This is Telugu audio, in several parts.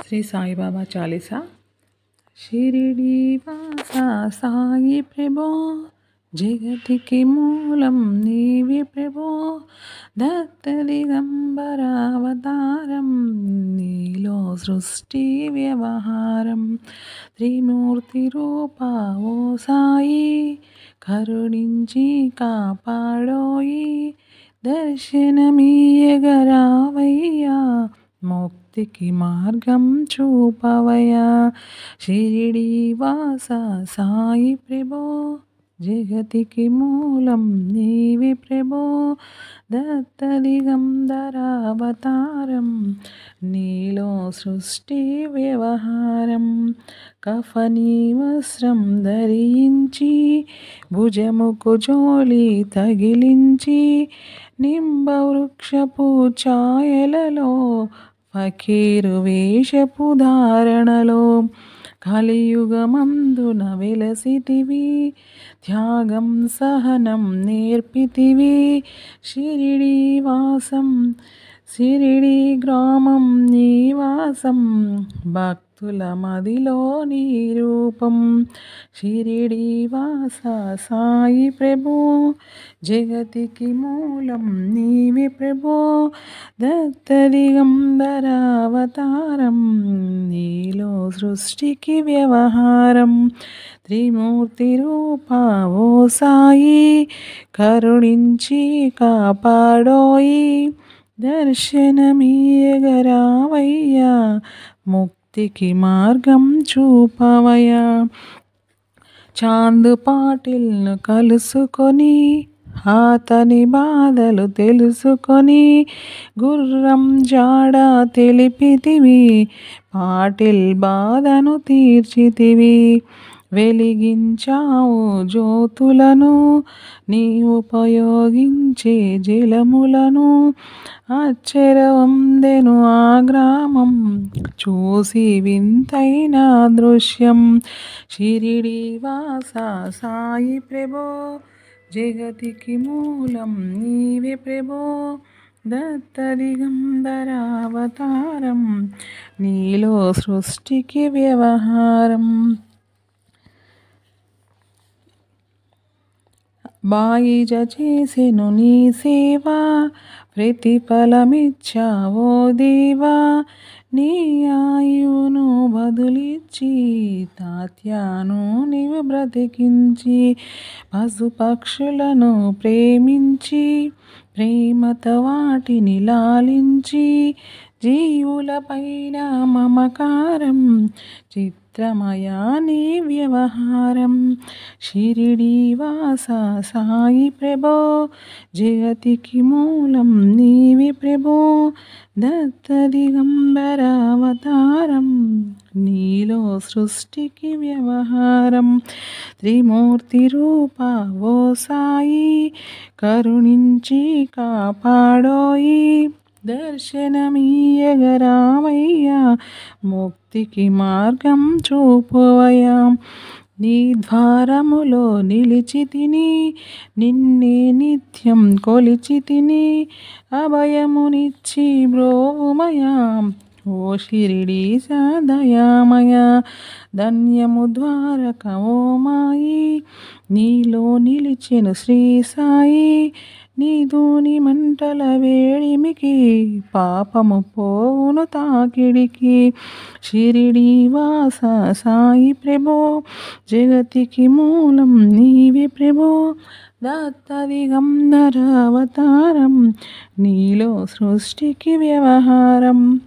శ్రీ సాయిబాబా చాలీసా. షిరిడి వాసా సాయి ప్రభో, జగతికి మూలం నీవి ప్రభో, దత్త దిగంబరావతారం, నీలో సృష్టి వ్యవహారం, త్రిమూర్తి రూపా ఓ సాయి, కరుణించి కాపాడోయి, దర్శనమీయగరావయ్యా, ముక్తికి మార్గం చూపవయా. షిరిడి వాస సాయి ప్రభో, జగతికి మూలం నీవి ప్రభో, దత్త దిగంబరావతారం, నీలో సృష్టి వ్యవహారం, కఫనీ వస్త్రం ధరించి, భుజముకు జోలి తగిలించి, నింబవృక్షపు ఛాయలలో, ఫకీరు వేషపు ధారణలో, కలియుగమందున వెలసితివి, త్యాగం సహనం నేర్పితివి, షిరిడి వాసం షిరిడి గ్రామం నీవాసం, భక్తుల మదిలో నీ రూపం. షిరిడి వాస సాయి ప్రభో, జగతికి మూలం నీవి ప్రభో, దత్త దిగంబరావతారం, నీలో సృష్టికి వ్యవహారం, త్రిమూర్తి రూపా ఓ సాయి, కరుణించి కాపాడోయి, దర్శనమీయగరావయ్యా, ముక్తికి మార్గం చూపవయా. చాంద్ పాటిల్ను కలుసుకొని, అతని బాధలు తెలుసుకొని, గుర్రం జాడ తెలిపితివి, పాటిల్ బాధను తీర్చితివి, వెలిగించావు జ్యోతులను, నీ ఉపయోగించే జలములను, ఆశ్చర్యవందెను ఆ గ్రామం, చూసి వింతైన దృశ్యం. షిరిడి వాస సాయి ప్రభో, జగతికి మూలం నీవే ప్రభో, దత్త దిగంబరావతారం, నీలో సృష్టికి వ్యవహారం. బాయిజ చేసెను నీ సేవా, ప్రతిఫలమిచ్చావో దేవా, నీ ఆయువును బదులిచ్చి, తాత్యాను నీవు బ్రతికించి, పశుపక్షులను ప్రేమించి, ప్రేమతో వాటిని లాలించి, జీవులపైన మమకారం, చిత్రమయా నీ వ్యవహారం. షిరిడి వాస సాయి ప్రభో, జగతికి మూలం నీవి ప్రభో, దత్త దిగంబరావతారం, నీలో సృష్టికి వ్యవహారం, త్రిమూర్తి రూపా ఓ సాయి, కరుణించి కాపాడోయి, దర్శనమీయగరావయ్యా, ముక్తికి మార్గం చూపువయా. నీ ద్వారములో నిలిచి తిని, నిన్నే నిత్యం కొలిచి తిని, అభయమునిచ్చి బ్రోవుమయా, ఓ షిరిడీశ దయామయా. ధన్యము ద్వారక ఓ మాయి, నీలో నిలిచెను శ్రీ సాయి, నీధూని మంటల వేడిమికి, పాపము పోవును తాకిడికి. షిరిడి వాస సాయి ప్రభో, జగతికి మూలం నీవే ప్రభో, దత్త దిగంబరావతారం, నీలో సృష్టికి వ్యవహారం,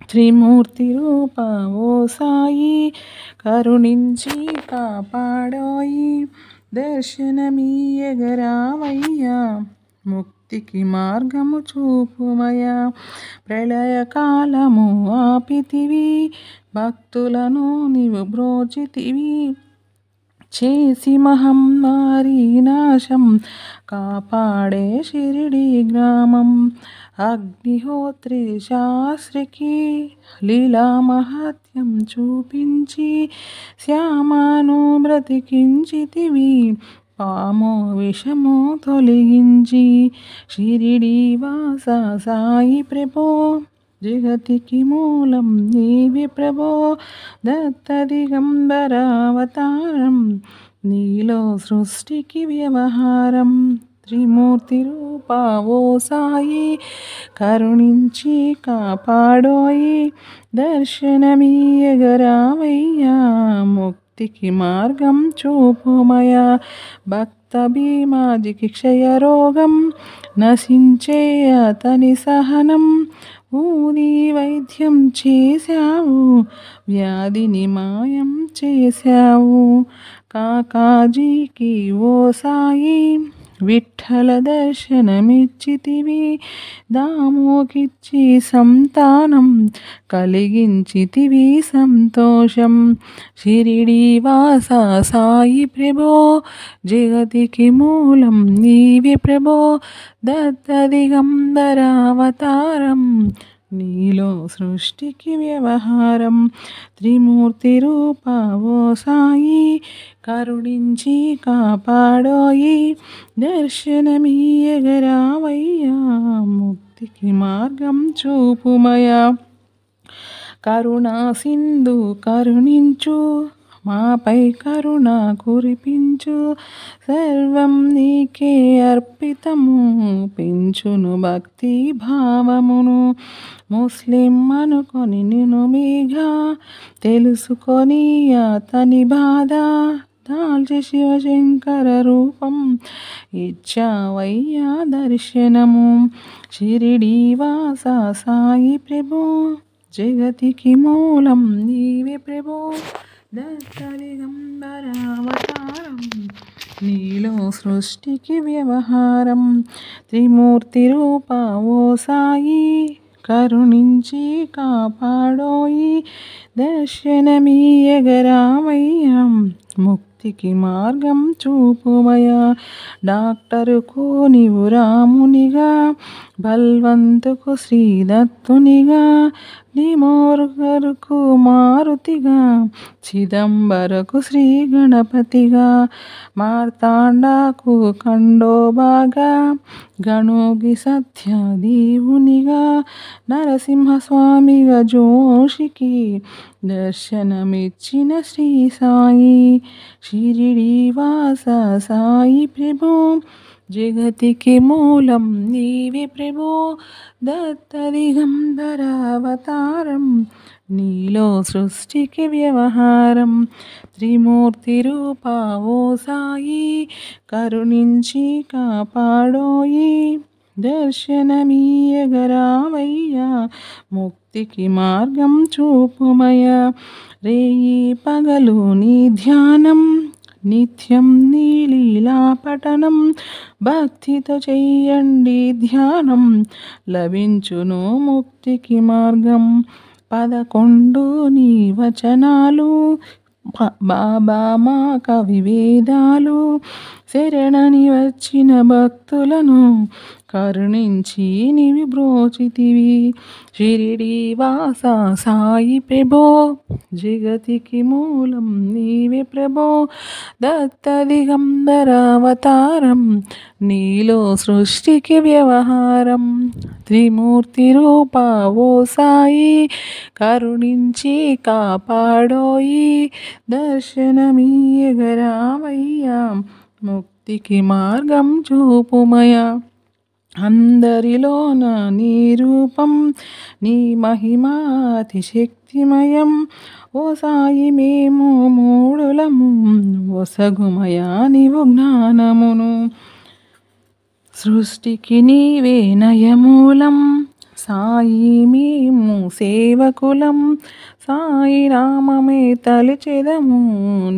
త్రిమూర్తి రూపా ఓ సాయి, కరుణించి కాపాడోయి, దర్శనమీయగరావయ్యా, ముక్తికి మార్గము చూపుమయా. ప్రళయకాలము ఆపితివి, భక్తులను నీవు బ్రోచితివి, చేసి మహమ్మారి నాశం, కాపాడే షిరిడి గ్రామం. అగ్నిహోత్రి శాస్త్రికి లీలా మహత్యం చూపించి, శ్యామను బ్రతికించితివి, పాము విషము తొలగించి. షిరిడి వాస సాయి ప్రభో, జగతికి మూలం నీవే ప్రభో దత్త దిగంబరావతారం నీలో సృష్టికి వ్యవహారం త్రిమూర్తి రూపా ఓ సాయి కరుణించి కాపాడోయి దర్శనమీయగరావయ్యా ముక్తికి మార్గం చూపుమయా భక్త భీమాజికి క్షయరోగం నశించే అతని సహనం ఊది వైద్యం చేశావు వ్యాధిని మాయం చేశావు కాకాజీకి ఓ సాయి విఠల దర్శనమిచ్చితివి దామోకిచ్చి సంతానం కలిగించితివి సంతోషం షిరిడి వాస సాయి ప్రభో జగతికి మూలం నీవే ప్రభో దత్త దిగంబరావతారం నీలో సృష్టికి వ్యవహారం త్రిమూర్తి రూపా ఓ సాయి కరుణించి కాపాడోయి దర్శనమీయగరావయ్యా ముక్తికి మార్గం చూపుమయా కరుణా సింధు కరుణించు మాపై కరుణ కురిపించు సర్వం నీకే అర్పితము పెంచును భక్తి భావమును ముస్లిం అనుకొని నిన్ను మీగా తెలుసుకొని అతని బాధ దాల్చి శివశంకర రూపం ఇచ్చావయ్యా దర్శనము షిరిడి వాస సాయి ప్రభో జగతికి మూలం నీవే ప్రభో దత్త దిగంబరావతారం నీలో సృష్టికి వ్యవహారం త్రిమూర్తి రూపా ఓ సాయి కరుణించి కాపాడోయి దర్శనమీయగరావయ్యా ముక్తికి మార్గం చూపుమయా డాక్టరుకు నీవు రామునిగా బల్వంతుకు శ్రీదత్తునిగా నిమోర్గరుకు మారుతిగా చిదంబరకు శ్రీ గణపతిగా మార్తాండాకు ఖండోబాగా గణోగి సత్యదేవునిగా నరసింహస్వామిగా జోషికి దర్శనమిచ్చిన శ్రీ సాయి షిరిడి వాస సాయి ప్రభో జగతికి మూలం నీవే ప్రభో దత్త దిగంబరావతారం నీలో సృష్టికి వ్యవహారం త్రిమూర్తి రూపా ఓ సాయి కరుణించి కాపాడోయి దర్శనమీయగరావయ్యా ముక్తికి మార్గం చూపుమయా రేయి పగలు నీ ధ్యానం నిత్యం నీ లీలా పఠనం భక్తితో చెయ్యండి ధ్యానం లభించును ముక్తికి మార్గం 11 నీ వచనాలు బాబా మా కవి వేదాలు శరణని వచ్చిన భక్తులను కరుణించి నీవి బ్రోచితివి షిరిడి వాస సాయి ప్రభో జగతికి మూలం నీవే ప్రభో దత్త దిగంబరావతారం నీలో సృష్టికి వ్యవహారం త్రిమూర్తి రూపా ఓ సాయి కరుణించి కాపాడోయి దర్శనమీయగరావయ్యా ముక్తికి మార్గం చూపుమయా అందరిలోన నీ రూపం నీ మహిమాతి శక్తిమయం ఓ సాయి మేము మూడులము ఒసగుమయా నీవు జ్ఞానమును సృష్టికి నీవే నయమూలం సాయి మేము సేవకులం సాయి నామమే తలిచెదము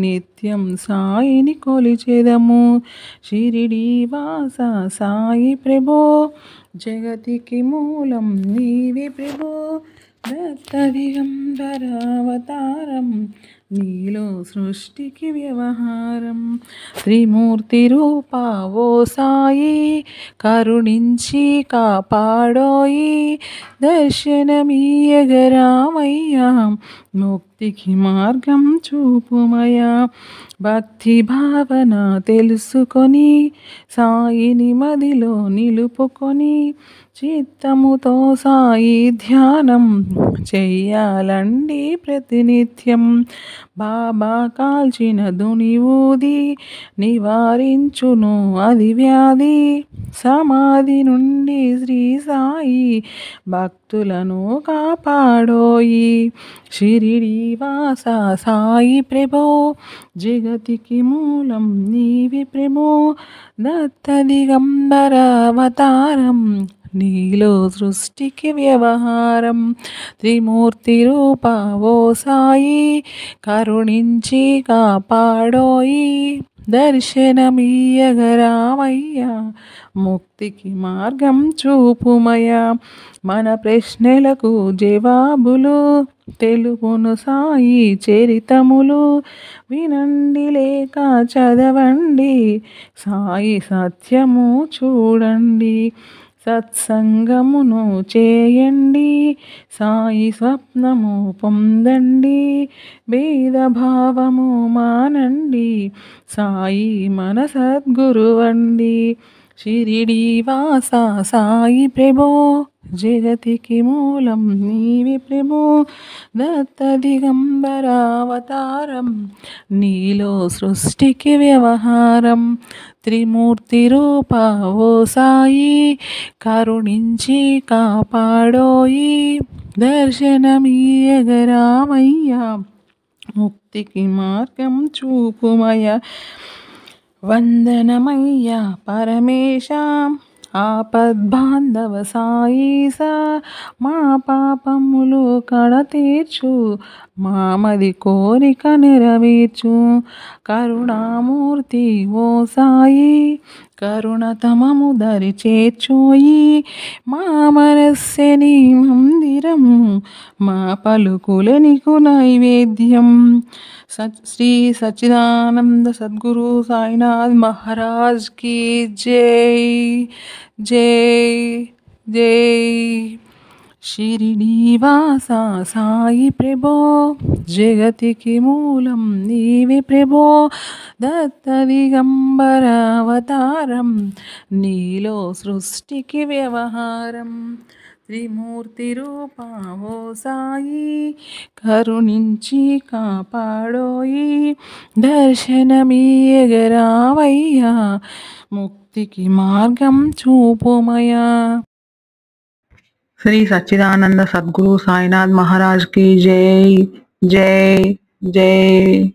నిత్యం సాయిని కొలిచెదము షిరిడి వాస సాయి ప్రభో జగతికి మూలం నీవే ప్రభో దత్త దిగంబరావతారం నీలో సృష్టికి వ్యవహారం. త్రిమూర్తి రూపా ఓ సాయి, కరుణించి కాపాడోయి, దర్శనమీయగరామయ్యా, ముక్తికి మార్గం చూపుమయా. భక్తి భావన తెలుసుకొని సాయిని మదిలో నిలుపుకొని, చిత్తముతో సాయి ధ్యానం చెయ్యాలండి ప్రతినిత్యం. బాబా కాల్చిన దుని ఊది నివారించును అది వ్యాధి, సమాధి నుండి శ్రీ సాయి భక్తులను కాపాడోయి. షిరిడి వాస సాయి ప్రభో, జగతికి మూలం నీవి ప్రభో, దత్త దిగంబర అవతారం, నీలో సృష్టికి వ్యవహారం. త్రిమూర్తి రూపా ఓ సాయి, కరుణించి కాపాడోయి, దర్శనమీయగరామయ్యా, ముక్తికి మార్గం చూపుమయా. మన ప్రశ్నలకు జవాబులు తెలుపును సాయి చరితములు, వినండి లేక చదవండి, సాయి సత్యము చూడండి. సత్సంగమును చేయండి, సాయి స్వప్నము పొందండి, భేదభావము మానండి, సాయి మన సద్గురువండి. షిరిడి వాస సాయి ప్రభో, జగతికి మూలం నీవి ప్రభో, దత్త దిగంబర అవతారం, నీలో సృష్టికి వ్యవహారం. త్రిమూర్తి రూపా ఓ సాయి, కరుణించి కాపాడోయి, దర్శనమీయగరామయ్యా, ముక్తికి మార్గం చూపుమయ. వందనమయ్యా పరమేశ, ఆపద్బాంధవ సాయిసా, మా పాపములు కడతీర్చు, మామది కోరిక నెరవేర్చు. కరుణామూర్తి ఓ సాయి, కరుణతమము దరి చేర్చోయి, మా మనస్సే నీ మందిరము, మా పలుకులే నీకు నైవేద్యం. శ్రీ సచ్చిదానంద సద్గురు సాయినాథ్ మహారాజ్ की जय जय जय. షిరిడి వాస సాయి ప్రభో, జగతికి మూలం నీవి ప్రభో, దత్త దిగంబర అవతారం, నీలో సృష్టికి వ్యవహారం. త్రిమూర్తి రూపా ఓ సాయి, కరుణించి కాపాడోయి, దర్శనమీయగరావయ్యా, ముక్తికి మార్గం చూపుమయా. श्री सच्चिदानंद सद्गुरु साईनाथ महाराज की जय जय जय.